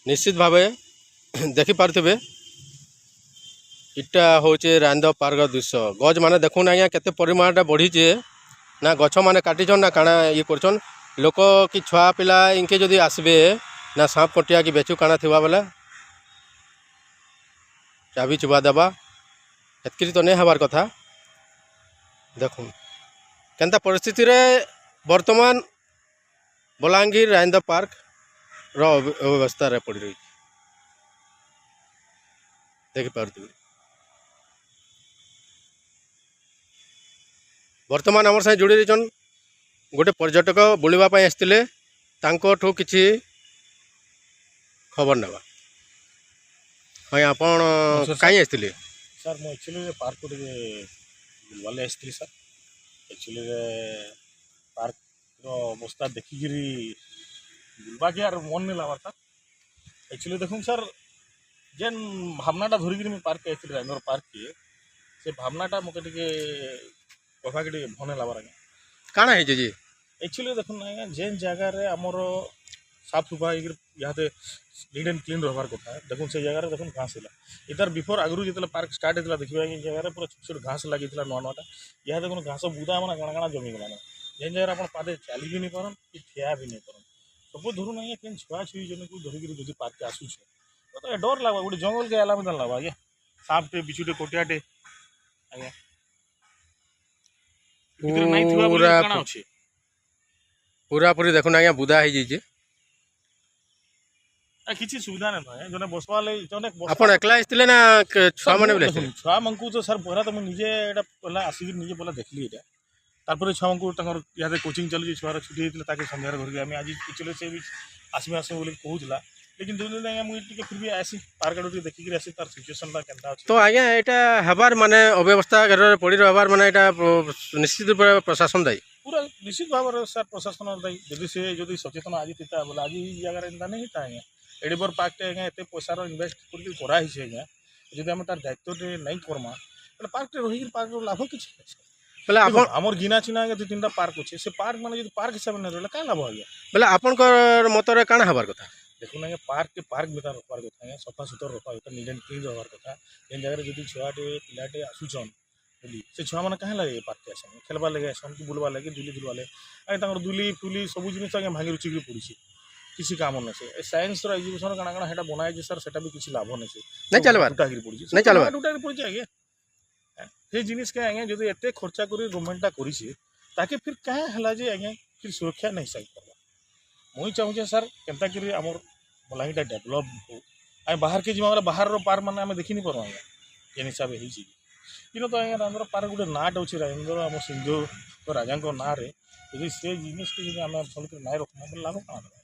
निश्चित भाव देखिपे इटा हूँ रांद पार्क दृश्य गज मैंने देखुन आज्ञा केते परिमाण बढ़ीचे ना गछ मैंने काटिछन ना काଣା ये करछन लोक कि छुआ पिला इनके जदि आसबे ना सांप कटिया कि बेचु काଣା थिबा बेले चाबी चुबा देबा एतकी तो नहीं हबार कथा। देखुन केनता परिस्थिति रे वर्तमान बलांगीर रांद पार्क रो अव्यवस्था रे पड़ी रही देखिपे वर्तमान आम साथ जोड़ी रही गोटे पर्यटक बुलवाई आसते किसी खबर ना हाँ आपण कहीं आसते सर मुझे एक्चुअली पार्क को बुलवाले आसती सर एक्चुअली पार्क अवस्था देखिकी बुलवा के यार मन नहीं लगा सर एक्चुअली देखूँ सर जेन भावनाटा धरिकी पार्क आसती रायनगर पार्क के से भावनाटा मत कथा के भल नहीं लगा आज्ञा काଣା ହେଇଛି जी एक्चुअली देखुन आज्ञा जेन जगार आमर साफ सुफा यहाँ नीट एंड क्लीन रहार कथा देखुन से जगह देखुन घास है इतार बिफोर आगु जो पार्क स्टार्ट होता देखिए जगह पूरा छोट छोट घास लगी नुआ नुआटा यहाँ देखुन घास बुदा मैंने काଣା काଣା जमी गलान जेन जगह आप पादे चली भी नहीं पारन कि ठिया भी नहीं पारन सब धरुन आज्ञा केन छुआ छुई जन को धरिकी जो पार्क के आसूचे तो डर लगा गोटे जंगल के आला मतलब लगा आज्ञा सांपटे बिछुटे कोटियाटे आज्ञा पूरा पूरी देखुन आज्ञा बुदा हो जाइए किसी सुविधा नहीं जने बसवा आपण एकला आसते ना छुआ मैंने बोले छुआ मानकु तो सर पहला तो मुझे निजे एटा पहला आसिक निजे पहला देखली एटा तारपर छुआ मानकु तंगर यहाँ कोचिंग चलुची छुआर छुट्टी होता ताकि संध्यार धरिक आम आज एक्चुअली से भी आसमे आसमे बोली कहूला लेकिन दो दिन आज्ञा मुझे फिर भी आसी पार्क आड़ देखिक आसी तार सिचुएसन केनता तो आज्ञा यहाँ हबार माने अव्यवस्था घर पड़ी रहार माने निश्चित रूप से प्रशासन दायी पूरा निश्चित भाव सर प्रशासन दायी जदि से जदि सचेतन आज थी बोले आज जगह एंता नहीं था आज्ञा एडे बड़ पार्कटे आज्ञा एत पैसार इनभेस्ट कराई आज्ञा जब आम तार दायित्व नहीं करमा तो पार्कटे रही पार्क लाभ कि बोले आमर गिना चिना आगे दु तीन पार्क अच्छे से पार्क मैंने पार्क हिसाब से रहा क्या लाभ आज्ञा बोले आपण मतरे काଣା हबार कथा देखुन आज्ञा पार्क के पार्क भर रखवार कथा आज्ञा सफा सुतर रखा कथा नीट एंड क्लीन रहार कथा जेन जगह जब छुआटे पिलाटे आसुचन बोली से छुआ मैंने कहाँ लगे पार्क के आसन खेलबार लगे आसन कि बुलवा लगे दुली दुलवा लगे आगे दुली फुली सब जिन आज्ञा भांगी रुचिक पड़ी किसी काम नहीं से साइंस एजुकेशन काଣା काଣା है बनाए सर से भी किसी लाभ नहीं से टूटाक पड़ी टूटाक पड़ी आज्ञा से जिनिस के आज्ञा जो एत खर्चा कर गवर्नमेंटा कर फिर क्या है जे आज्ञा फिर सुरक्षा नहीं सही करवा मुई चाहूँ सर केनता कर आमर बलांगीटा डेभलप हो आम बाहर के जीवा बाहर पार्क मैंने आम देखी नहीं पार्म आज्ञा जेन हिसाब हो तो आज्ञा राजेंद्र पार्क गोटे नाट अच्छे राजेंद्र आम सिंधु राजा ना रे से जिनिस के आम भल ना रखना लाभ कहाँ